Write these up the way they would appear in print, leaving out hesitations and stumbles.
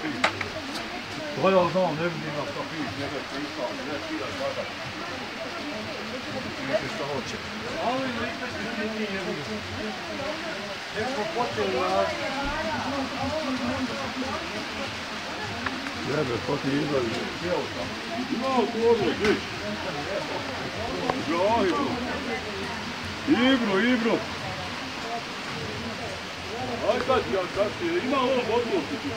Ja, znam, ne vidim na kafić, nego je pisao, ne skida zada. Vidite što hoće. Ali vidite što nije mogu. Nek smo počeli raditi. Jebe, ko ti izlazi? Sjeo sam. No, dobro, viš. Ibro. Aj sad ti, ima ovo vodilo se ti.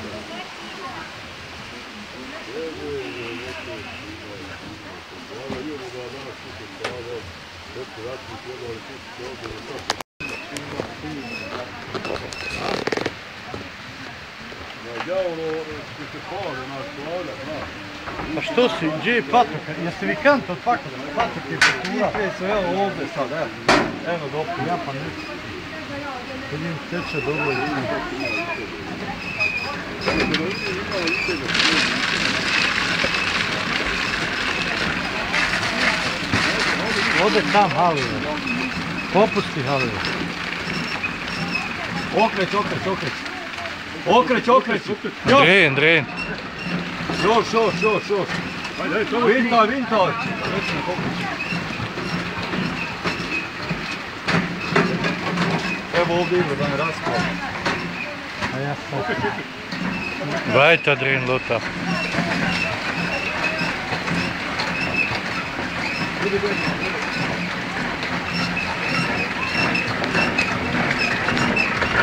Pa što si, gdje je patok? Jeste vi kant od patok? Patok je kultura. Evo ovdje sad, evo. Evo dobro, ja pa neću. Vidim teče dobro i ode tam Halive. Popusti Halive. Okreć. Dren. Još. Vintaj. Evo ovdje Ibro da ne raskova. A ja sad. Vajta Dren lota.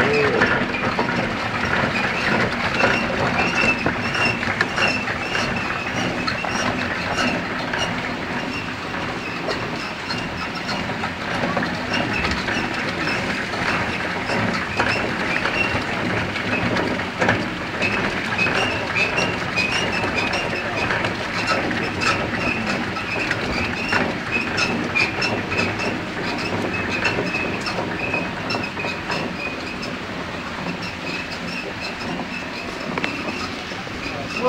Oh.